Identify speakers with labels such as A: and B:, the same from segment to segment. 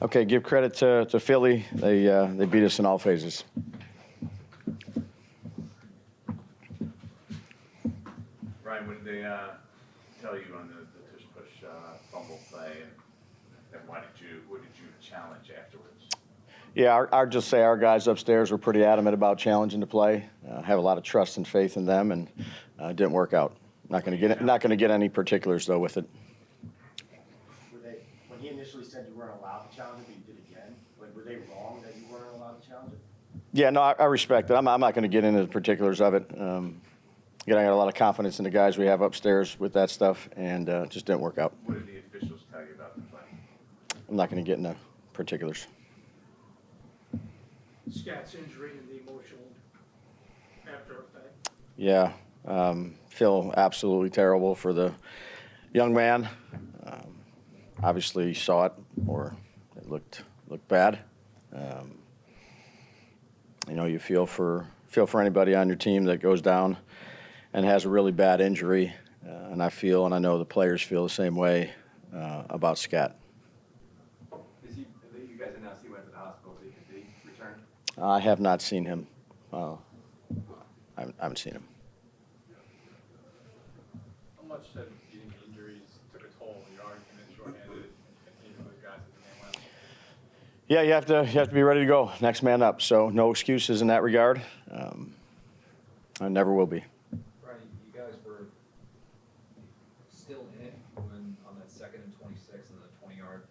A: Okay, give credit to Philly. They beat us in all phases.
B: Ryan, what did they tell you on the tush-push fumble play, and what did you challenge afterwards?
A: Yeah, I'll just say our guys upstairs were pretty adamant about challenging the play. Have a lot of trust and faith in them, and it didn't work out. Not going to get any particulars though with it.
C: When he initially said you weren't allowed to challenge it, but you did again, were they wrong that you weren't allowed to challenge it?
A: Yeah, no, I respect it. I'm not going to get into the particulars of it. I got a lot of confidence in the guys we have upstairs with that stuff, and it just didn't work out.
B: What did the officials tell you about the play?
A: I'm not going to get into particulars.
D: Scott's injury and the emotional after effect.
A: Yeah, feel absolutely terrible for the young man. Obviously saw it, or it looked bad. You feel for anybody on your team that goes down and has a really bad injury, and I feel, and I know the players feel the same way about Scott.
E: You guys announced he went to the hospital. Did he return?
A: I have not seen him. I haven't seen him.
F: How much have getting injuries took a toll on your argument, shorthanded, and those guys at the man left?
A: Yeah, you have to be ready to go. Next man up. So no excuses in that regard. I never will be.
G: Brian, you guys were still in it when on that 2nd and 26 and the 29-yard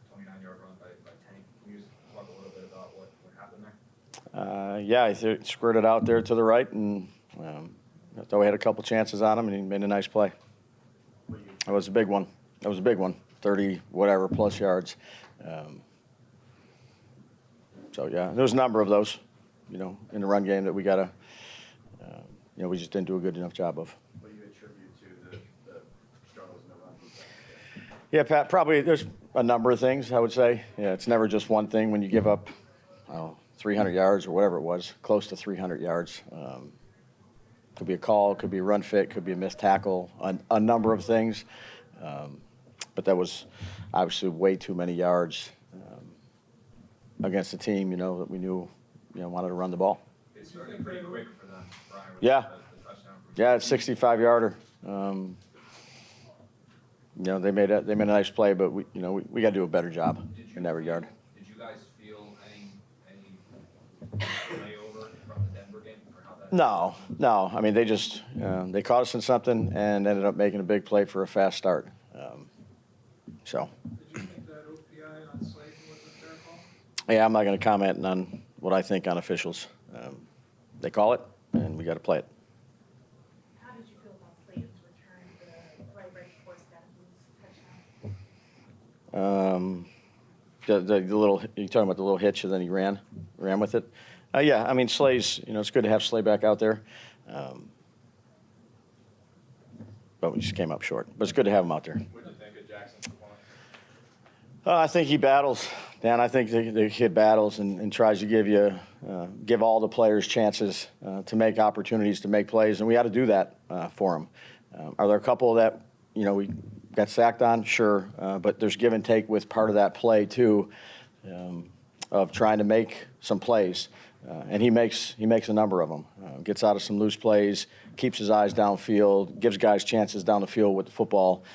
G: run by Tank. Can you just talk a little bit about what happened there?
A: Yeah, he squirted out there to the right, and thought we had a couple chances on him, and he made a nice play. That was a big one. 30 whatever plus yards. So yeah, there was a number of those, in the run game that we gotta, we just didn't do a good enough job of.
E: What do you attribute to the struggles in the run defense?
A: Yeah, Pat, probably there's a number of things, I would say. Yeah, it's never just one thing when you give up, 300 yards or whatever it was, close to 300 yards. Could be a call, could be a run fit, could be a missed tackle, a number of things. But that was obviously way too many yards against a team, that we knew, wanted to run the ball.
G: It started pretty quick for them, Brian.
A: Yeah.
G: The touchdown.
A: Yeah, it's 65-yarder. They made a nice play, but we got to do a better job in that regard.
G: Did you guys feel any layover from the Denver game or how that?
A: No. I mean, they just they caught us in something and ended up making a big play for a fast start. So.
D: Did you think that OPI on Slayton was a fair call?
A: Yeah, I'm not going to comment on what I think on officials. They call it, and we got to play it.
H: How did you feel about Slayton's return, the play right before Scott's touchdown?
A: The little, you talking about the little hitch, and then he ran with it. Yeah, I mean, Slay's, it's good to have Slay back out there. But we just came up short. But it's good to have him out there.
F: What did you think of Jackson's performance?
A: I think he battles, Dan. I think the kid battles and tries to give all the players chances to make opportunities to make plays, and we had to do that for him. Are there a couple that we got sacked on? Sure, but there's give and take with part of that play too, of trying to make some plays, and he makes a number of them. Gets out of some loose plays, keeps his eyes downfield, gives guys chances down the field with the football.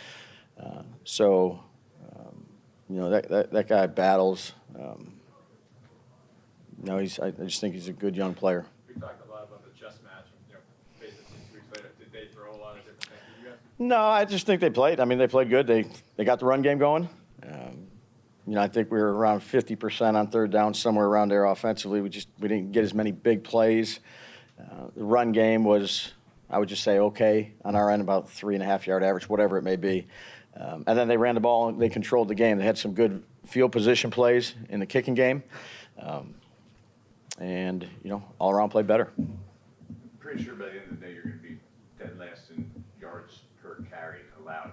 A: That guy battles. I just think he's a good young player.
F: We talked a lot about the chess match, and basically 2 weeks later, did they throw a lot of different things at you guys?
A: No, I just think they played. I mean, they played good. They got the run game going. I think we were around 50% on third down, somewhere around there offensively. We didn't get as many big plays. The run game was, I would just say, okay on our end, about 3.5-yard average, whatever it may be. And then they ran the ball and they controlled the game. They had some good field position plays in the kicking game. And all around played better.
B: Pretty sure by the end of the day you're going to be dead last in yards per carry allowed.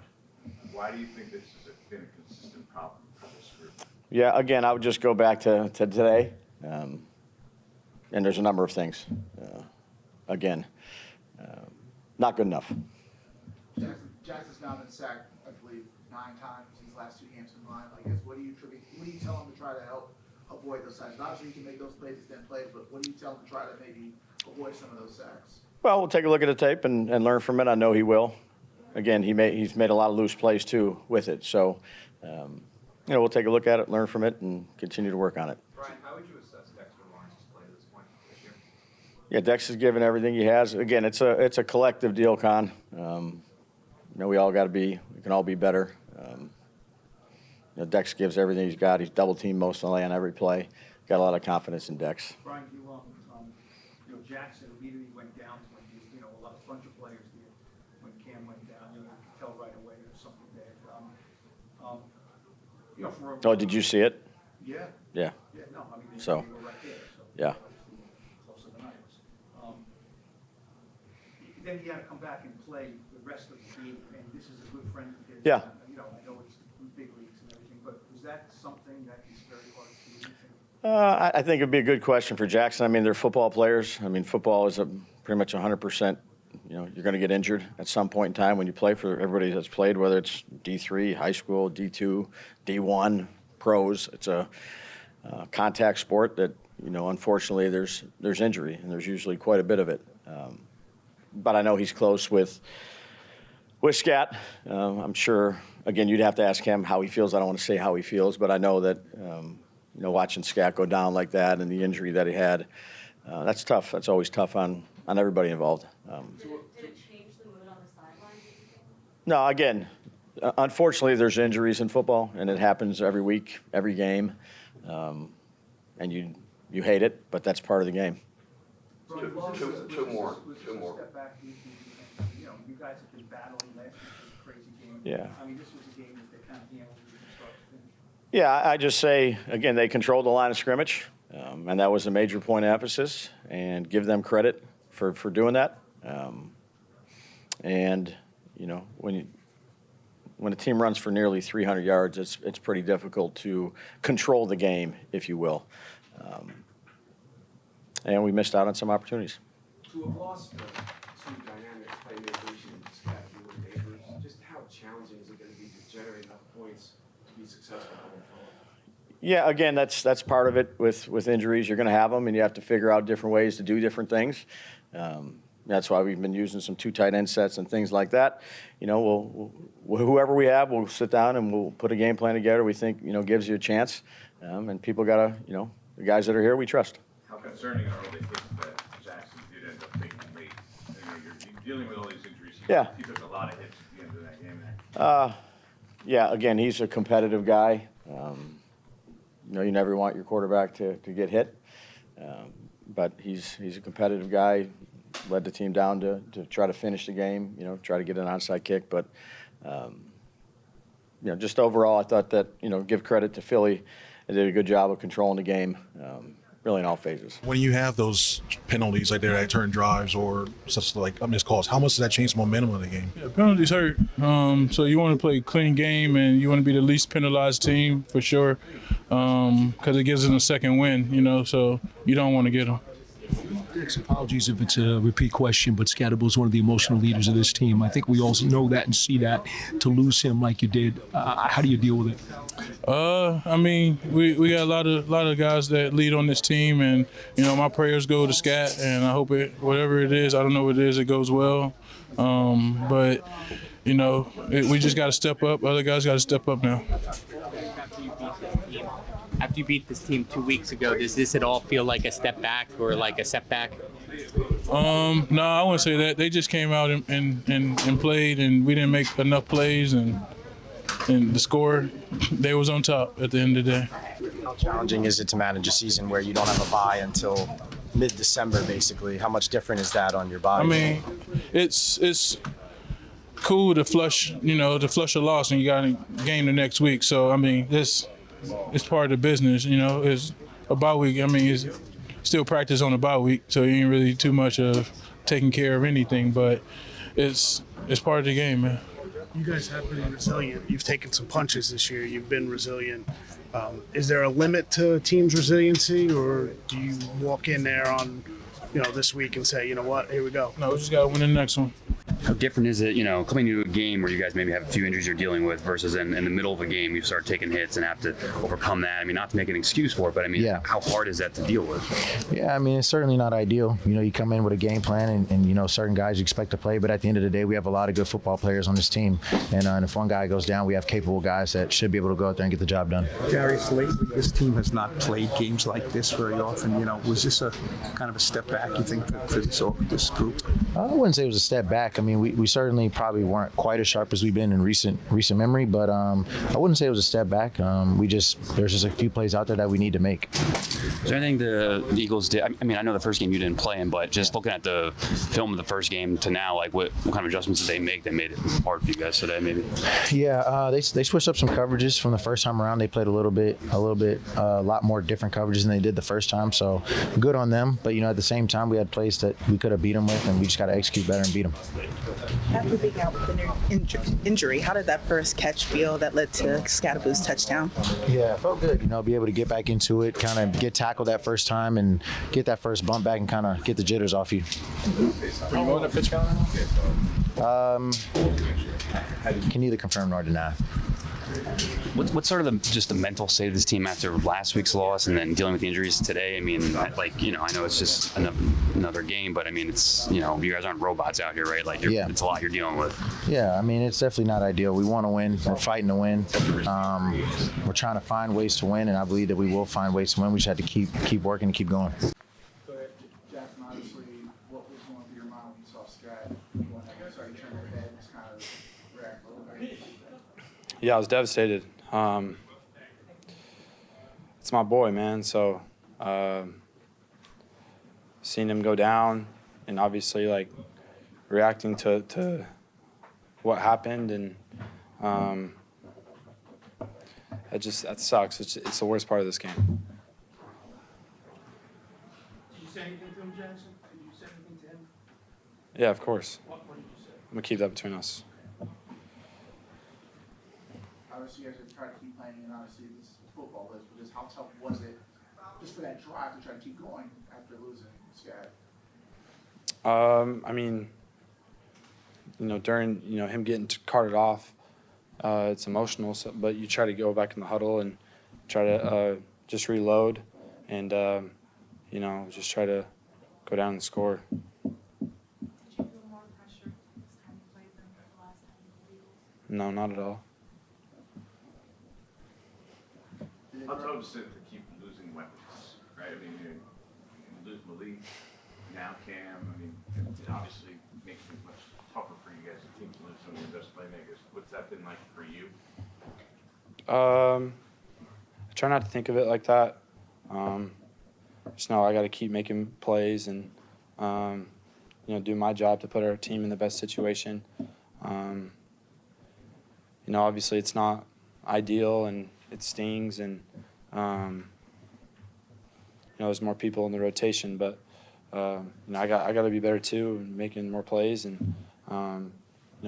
B: Why do you think this has been a consistent problem for this group?
A: Yeah, again, I would just go back to today. And there's a number of things. Again, not good enough.
I: Jackson's now been sacked, I believe, 9 times these last 2 games combined. line, I guess, what do you tell them to try to help avoid those sacks? Obviously, you can make those plays, extend plays, but what do you tell them to try to maybe avoid some of those sacks?
A: Well, we'll take a look at the tape and learn from it. I know he will. Again, he's made a lot of loose plays too with it. So, we'll take a look at it, learn from it, and continue to work on it.
G: Brian, how would you assess Dexter Lawrence's play at this point this year?
A: Yeah, Dex has given everything he has. Again, it's a collective deal, Con. We can all be better. Dex gives everything he's got. He's double teamed mostly on every play. Got a lot of confidence in Dex.
C: Brian, Jaxson immediately went down when a bunch of players did. When Cam went down, you could tell right away there's something there.
A: Oh, did you see it?
C: Yeah.
A: Yeah.
C: Yeah, no, I mean, they
A: So,
C: were right there. So
A: yeah.
C: Closer than I was. Then he had to come back and play the rest of the game, and this is a good friend of his.
A: Yeah.
C: I know it's big leagues and everything, but is that something that is very hard to do?
A: I think it'd be a good question for Jaxson. I mean, they're football players. I mean, football is pretty much 100%. You're going to get injured at some point in time when you play. For everybody that's played, whether it's D3, high school, D2, D1, pros. It's a contact sport that, unfortunately there's injury, and there's usually quite a bit of it. But I know he's close with Scat. I'm sure, again, you'd have to ask him how he feels. I don't want to say how he feels, but I know that, watching Scat go down like that and the injury that he had, that's tough. That's always tough on everybody involved.
H: Did it change the mood on the sideline?
A: No, again, unfortunately, there's injuries in football, and it happens every week, every game, and you hate it, but that's part of the game.
E: Two more.
C: Step back, you guys have been battling last year for a crazy game.
A: Yeah.
C: I mean, this was a game that they kind of handled from start to finish.
A: Yeah, I just say, again, they controlled the line of scrimmage, and that was a major point of emphasis, and give them credit for doing that. When a team runs for nearly 300 yards, it's pretty difficult to control the game, if you will. And we missed out on some opportunities.
J: To have lost two dynamic playmakers in Scat and Neighbors, just how challenging is it going to be to generate enough points to be successful going forward?
A: Yeah, again, that's part of it with injuries. You're going to have them, and you have to figure out different ways to do different things. That's why we've been using some 2 tight end sets and things like that. We'll whoever we have, we'll sit down and we'll put a game plan together we think, gives you a chance. And people got to, the guys that are here, we trust.
B: How concerning are all the hits that Jaxson did end up taking late? You're dealing with all these injuries. He took a lot of hits at the end of that game.
A: Yeah, again, he's a competitive guy. You never want your quarterback to get hit. But he's a competitive guy. Led the team down to try to finish the game, try to get an onside kick. But, just overall, I thought that, give credit to Philly. They did a good job of controlling the game, really in all phases.
K: When you have those penalties like that turn drives or such like missed calls, how much does that change the momentum of the game?
L: Yeah, penalties hurt. So you want to play a clean game and you want to be the least penalized team for sure, because it gives them a second win, so you don't want to get them.
M: Apologies if it's a repeat question, but Scatterbull is one of the emotional leaders of this team. I think we also know that and see that. To lose him like you did, how do you deal with it?
L: I mean, we got a lot of guys that lead on this team, and my prayers go to Scat, and I hope whatever it is, I don't know what it is, it goes well. But we just got to step up. Other guys got to step up now.
N: After you beat this team 2 weeks ago, does this at all feel like a step back or like a setback?
L: No, I wouldn't say that. They just came out and played, and we didn't make enough plays, and the score, they was on top at the end of the day.
O: How challenging is it to manage a season where you don't have a bye until mid-December, basically? How much different is that on your body?
L: I mean, it's cool to flush a loss, and you got a game the next week. So, I mean, it's part of the business, it's a bye week. I mean, it's still practice on a bye week, so you ain't really too much of taking care of anything, but it's part of the game, man.
P: You guys have been resilient. You've taken some punches this year. You've been resilient. Is there a limit to a team's resiliency, or do you walk in there on, this week and say, you know what, here we go?
L: No, we just got to win the next one.
Q: How different is it, coming into a game where you guys maybe have a few injuries you're dealing with versus in the middle of a game you start taking hits and have to overcome that? I mean, not to make an excuse for it, but I mean, how hard is that to deal with?
R: Yeah, I mean, it's certainly not ideal. You come in with a game plan and certain guys you expect to play, but at the end of the day, we have a lot of good football players on this team. And if one guy goes down, we have capable guys that should be able to go out there and get the job done.
S: Darius, lately, this team has not played games like this very often. Was this a kind of a step back, you think, for this group?
R: I wouldn't say it was a step back. I mean, we certainly probably weren't quite as sharp as we've been in recent memory, but I wouldn't say it was a step back. There's just a few plays out there that we need to make.
Q: Is there anything the Eagles did? I mean, I know the first game you didn't play in, but just looking at the film of the first game to now, like what kind of adjustments did they make that made it hard for you guys today, maybe?
R: Yeah, they switched up some coverages from the first time around. They played a lot more different coverages than they did the first time. So good on them. But at the same time, we had plays that we could have beat them with, and we just got to execute better and beat them.
T: After being out with an injury, how did that first catch feel that led to Scadaboo's touchdown?
R: Yeah, it felt good. Be able to get back into it, kind of get tackled that first time, and get that first bump back, and kind of get the jitters off you.
F: Were you on the pitch count?
R: Can neither confirm nor deny.
Q: What's sort of just the mental state of this team after last week's loss and then dealing with the injuries today? I mean, I know it's just another game, but I mean, it's, you guys aren't robots out here, right? Like, it's a lot you're dealing with.
R: Yeah, I mean, it's definitely not ideal. We want to win. We're fighting to win. We're trying to find ways to win, and I believe that we will find ways to win. We just have to keep working and keep going.
I: Go ahead, Jaxson, obviously, what was going through your mind when you saw Scott? You turned your head and just kind of react a little bit.
F: Yeah, I was devastated. It's my boy, man. So seeing him go down and obviously like reacting to what happened, and that sucks. It's the worst part of this game.
C: Did you say anything to him, Jaxson? Did you say anything to him?
F: Yeah, of course.
C: What did you say?
F: I'm gonna keep that between us.
I: Obviously, you guys are trying to keep playing, and obviously this is football is, but just how tough was it just for that drive to try to keep going after losing Scott?
F: I mean, during him getting carted off, it's emotional. So, but you try to go back in the huddle and try to just reload, and just try to go down and score.
H: Did you feel more pressure this time you played than the last time you played Eagles?
F: No, not at all.
B: How tough is it to keep losing weapons, right? I mean, you lose Malik, now Cam. I mean, it obviously makes it much tougher for you guys as a team to lose some of your best playmakers. What's that been like for you?
F: I try not to think of it like that. Just know I got to keep making plays and do my job to put our team in the best situation. Obviously it's not ideal and it stings, and there's more people in the rotation, but I got to be better too, and making more plays and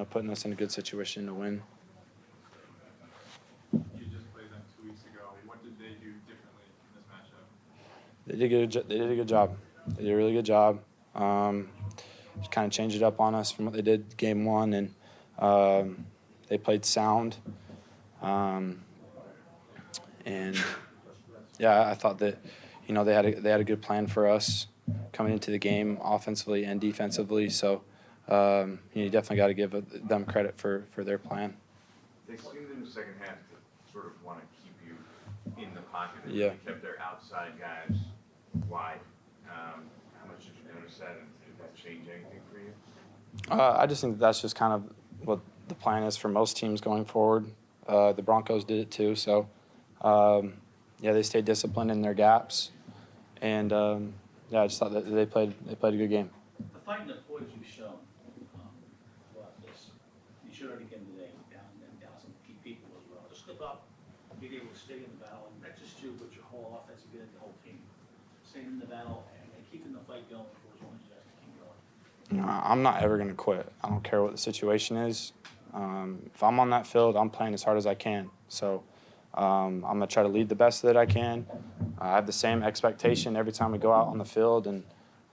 F: putting us in a good situation to win. You just played them 2 weeks ago. What did they do differently in this matchup? They did a good job. They did a really good job. Just kind of changed it up on us from what they did game one, and they played sound. And yeah, I thought that they had a good plan for us coming into the game, offensively and defensively. So you definitely got to give them credit for their plan.
B: They seemed in the second half to sort of want to keep you in the pocket.
F: Yeah.
B: They kept their outside guys wide. How much did you notice that, and did that change anything for you?
F: I just think that's just kind of what the plan is for most teams going forward. The Broncos did it too. So. They stayed disciplined in their gaps, and I just thought that they played a good game.
C: The fight and the poise you've shown throughout this, you showed it again today, down some key people as well. To slip up, being able to stay in the battle, and not just you, but your whole offensive unit, the whole team, staying in the battle and keeping the fight going for as long as you guys can keep going.
F: I'm not ever going to quit. I don't care what the situation is. If I'm on that field, I'm playing as hard as I can. So. I'm going to try to lead the best that I can. I have the same expectation every time we go out on the field and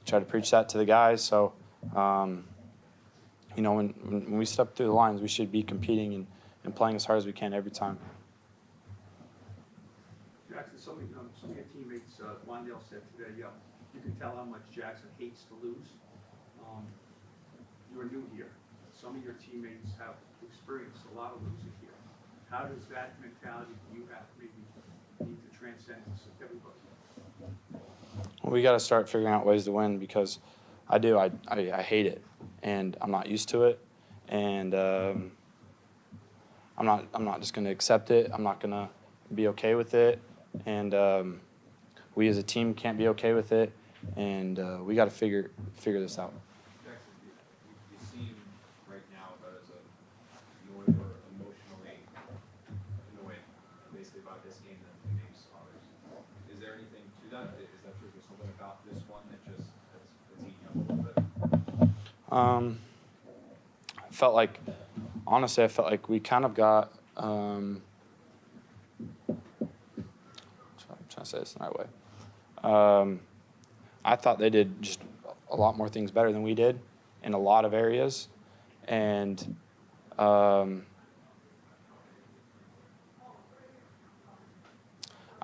F: try to preach that to the guys. So, you know, when we step through the lines, we should be competing and playing as hard as we can every time.
C: Jaxson, some of your teammates, Wan'Dale said today, you can tell how much Jaxson hates to lose. You're new here. Some of your teammates have experienced a lot of losing here. How does that mentality you have maybe need to transcend to everybody?
F: Well, we got to start figuring out ways to win because I hate it, and I'm not used to it, and I'm not just going to accept it. I'm not going to be okay with it, and we as a team can't be okay with it, and we got to figure this out.
G: You seem right now as you're more emotionally annoyed, basically, about this game than maybe others. Is there anything to that? Is that true? Is there something about this one that just that's eating up a little bit?
F: I felt like we kind of got. I'm trying to say this the right way. I thought they did just a lot more things better than we did in a lot of areas, and I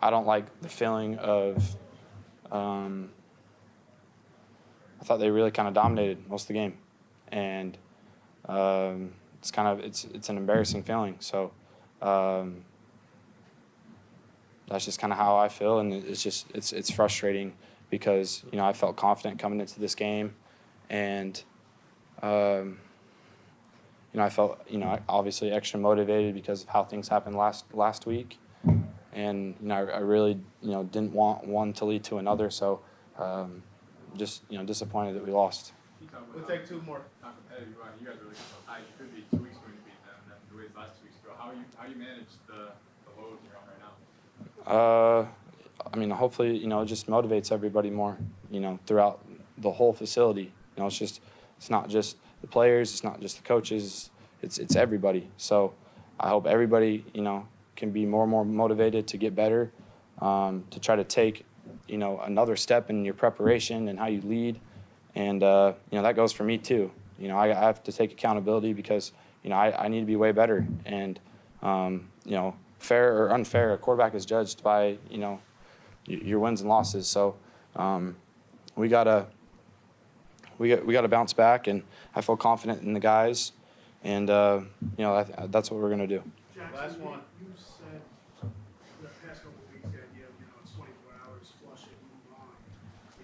F: don't like the feeling of. I thought they really kind of dominated most of the game, and it's an embarrassing feeling. So that's just kind of how I feel, and it's frustrating because I felt confident coming into this game, and I felt obviously extra motivated because of how things happened last week, and I really didn't want one to lead to another. So. Just disappointed that we lost.
P: We'll take two more.
E: How competitive you are. You guys are really high. You could be 2 weeks when you beat them, and the way last 2 weeks ago. How you manage the load you're on right now?
F: Hopefully, it just motivates everybody more, throughout the whole facility. It's not just the players, it's not just the coaches, it's everybody. So I hope everybody, can be more and more motivated to get better, to try to take, another step in your preparation and how you lead. And, that goes for me too. I have to take accountability because, I need to be way better. And, fair or unfair, a quarterback is judged by, your wins and losses. So we gotta bounce back, and I feel confident in the guys, and that's what we're gonna do.
P: Jaxson, last one. You said the past couple of weeks the idea of it's 24 hours, flush it, move on.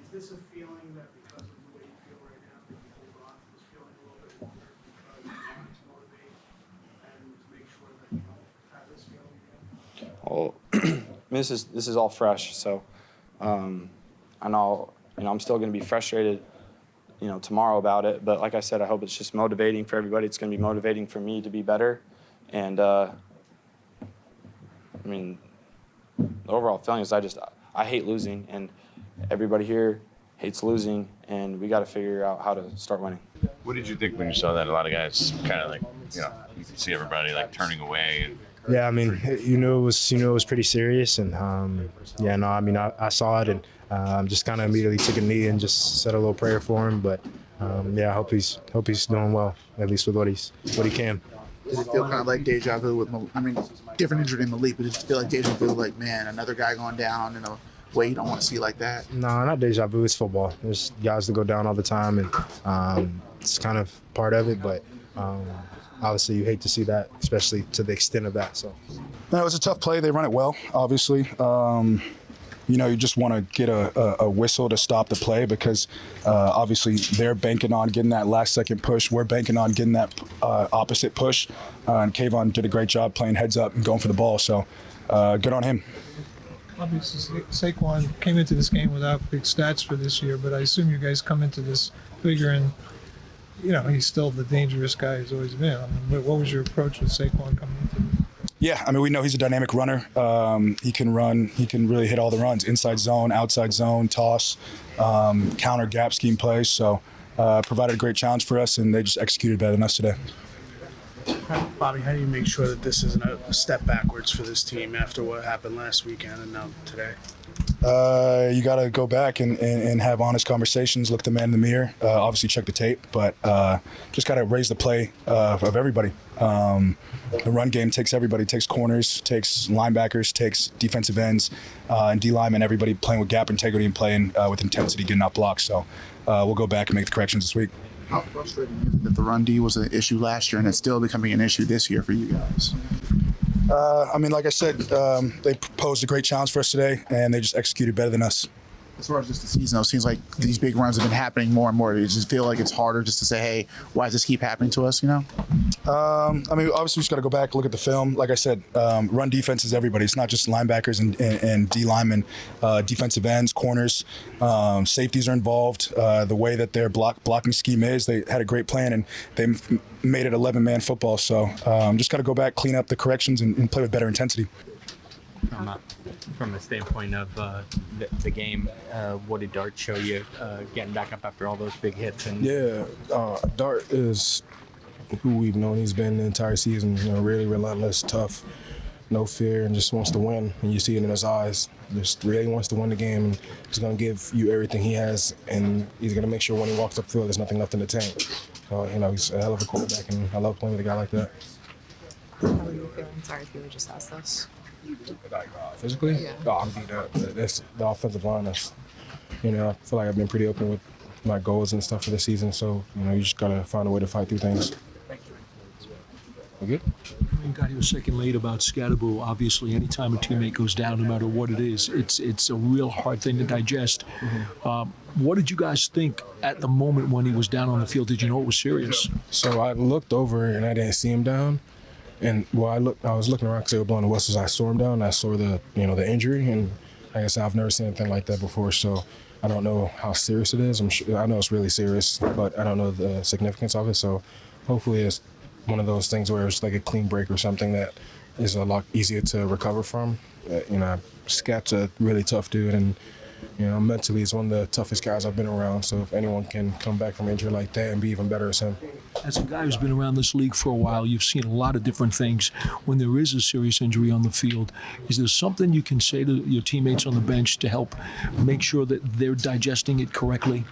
P: Is this a feeling that because of the way you feel right now that you hold on to this feeling a little bit longer because you want to motivate and make sure that you don't have this feeling again?
F: Well, this is all fresh, so I know I'm still going to be frustrated, tomorrow about it. But like I said, I hope it's just motivating for everybody. It's going to be motivating for me to be better, and the overall feeling is I hate losing, and everybody here hates losing, and we got to figure out how to start winning.
B: What did you think when you saw that? A lot of guys kind of you could see everybody turning away. And
U: yeah, it was pretty serious, and I saw it, and just kind of immediately took a knee and just said a little prayer for him. But I hope he's doing well, at least with what he can.
I: Does it feel kind of like deja vu with, different injury in Malik, but does it feel like deja vu, like, man, another guy going down in a way you don't want to see like that?
U: No, not deja vu. It's football. There's guys that go down all the time, and it's kind of part of it, but obviously you hate to see that, especially to the extent of that. So,
V: no, it was a tough play. They run it well, obviously. You just want to get a whistle to stop the play because obviously they're banking on getting that last second push. We're banking on getting that opposite push. And Kayvon did a great job playing heads up and going for the ball. So good on him.
W: Obviously, Saquon came into this game without big stats for this year, but I assume you guys come into this figuring, he's still the dangerous guy he's always been. What was your approach with Saquon coming into this?
V: Yeah, we know he's a dynamic runner. He can run. He can really hit all the runs, inside zone, outside zone, toss, counter, gap scheme plays. So provided a great challenge for us, and they just executed better than us today.
P: Bobby, how do you make sure that this isn't a step backwards for this team after what happened last weekend and now today?
V: You got to go back and have honest conversations, look the man in the mirror, obviously check the tape, but just got to raise the play of everybody. The run game takes everybody, takes corners, takes linebackers, takes defensive ends, and D-linemen, everybody playing with gap integrity and playing with intensity, getting out blocks. So we'll go back and make the corrections this week.
A: How frustrating is it that the run D was an issue last year and it's still becoming an issue this year for you guys?
V: I mean, like I said, they posed a great challenge for us today, and they just executed better than us.
A: As far as just the season, though, it seems like these big runs have been happening more and more. Does it just feel like it's harder just to say, hey, why does this keep happening to us, you know?
V: I mean, obviously, we just got to go back, look at the film. Like I said, run defense is everybody. It's not just linebackers and D linemen, defensive ends, corners, safeties are involved. The way that their blocking scheme is, they had a great plan, and they made it 11-man football. So just got to go back, clean up the corrections, and play with better intensity.
N: From the standpoint of the game, what did Dart show you getting back up after all those big hits? And
U: Yeah, Dart is who we've known. He's been the entire season, really relentless, tough, no fear, and just wants to win. And you see it in his eyes. Just really wants to win the game, and he's going to give you everything he has, and he's going to make sure when he walks up the field, there's nothing left in the tank. So, he's a hell of a quarterback, and I love playing with a guy like that.
D: How are you feeling? Sorry if you would just ask us.
U: Like physically? Yeah. Oh, I'm beat up. That's the offensive line. I feel like I've been pretty open with my goals and stuff for the season. So, you just got to find a way to fight through things. We good?
M: You got here a second late about Scatterbo. Obviously, anytime a teammate goes down, no matter what it is, it's a real hard thing to digest. What did you guys think at the moment when he was down on the field? Did you know it was serious?
U: So I looked over and I didn't see him down. And I was looking around because they were blowing the whistles. I saw him down. I saw the injury, and like I said, I've never seen anything like that before. So I don't know how serious it is. I know it's really serious, but I don't know the significance of it. So hopefully it's one of those things where it's like a clean break or something that is a lot easier to recover from. Scat's a really tough dude, and mentally he's one of the toughest guys I've been around. So if anyone can come back from injury like that and be even better, it's him.
M: As a guy who's been around this league for a while, you've seen a lot of different things. When there is a serious injury on the field, is there something you can say to your teammates on the bench to help make sure that they're digesting it correctly?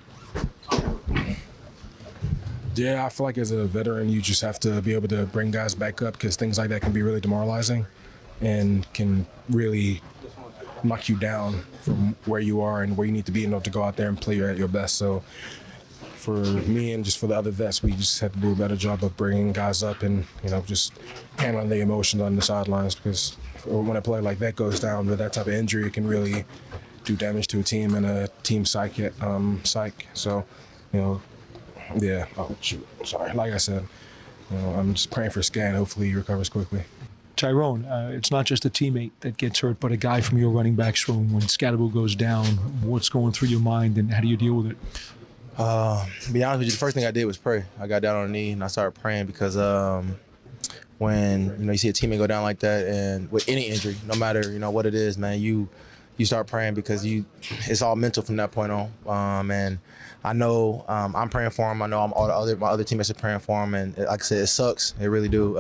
U: Yeah, I feel like as a veteran, you just have to be able to bring guys back up because things like that can be really demoralizing and can really knock you down from where you are and where you need to be in order to go out there and play at your best. So for me and just for the other vets, we just have to do a better job of bringing guys up and, just handling the emotions on the sidelines, because when a player like that goes down with that type of injury, it can really do damage to a team and a team psych. So, yeah. Oh, shoot. Sorry. Like I said, I'm just praying for Scan. Hopefully he recovers quickly.
M: Tyrone, it's not just a teammate that gets hurt, but a guy from your running backs room. When Scatterbo goes down, what's going through your mind and how do you deal with it?
J: To be honest with you, the first thing I did was pray. I got down on a knee and I started praying because when you see a teammate go down like that, and with any injury, no matter what it is, man, you start praying because it's all mental from that point on. And I know I'm praying for him. I know my other teammates are praying for him, and like I said, it sucks. It really do.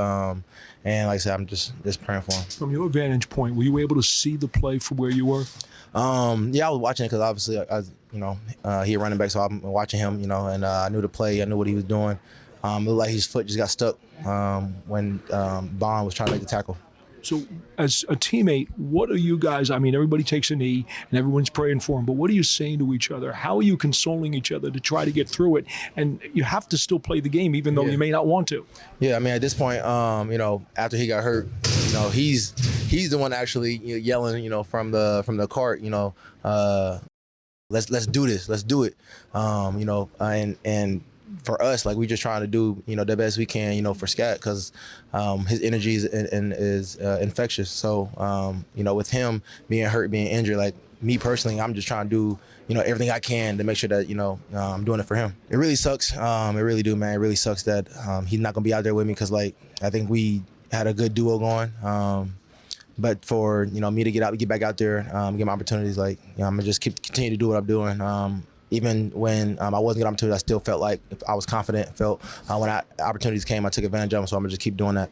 J: And like I said, I'm just praying for him.
M: From your vantage point, were you able to see the play from where you were?
J: Yeah, I was watching it because obviously, he a running back, so I'm watching him, and I knew the play. I knew what he was doing. It looked like his foot just got stuck when Bond was trying to make the tackle.
M: So as a teammate, what are you guys, everybody takes a knee and everyone's praying for him, but what are you saying to each other? How are you consoling each other to try to get through it? And you have to still play the game even though you may not want to.
J: Yeah, at this point, after he got hurt, he's the one actually yelling, from the cart, let's do this, let's do it. And for us, like, we just trying to do, the best we can, for Scat, because his energy is infectious. So, with him being hurt, being injured, like, me personally, I'm just trying to do, everything I can to make sure that, I'm doing it for him. It really sucks. It really do, man. It really sucks that he's not going to be out there with me because, like, I think we had a good duo going. But for, me to get back out there, get my opportunities, like, I'm going to just continue to do what I'm doing. even when I wasn't getting opportunities, I still felt like if I was confident. Felt when opportunities came, I took advantage of them. So I'm gonna just keep doing that.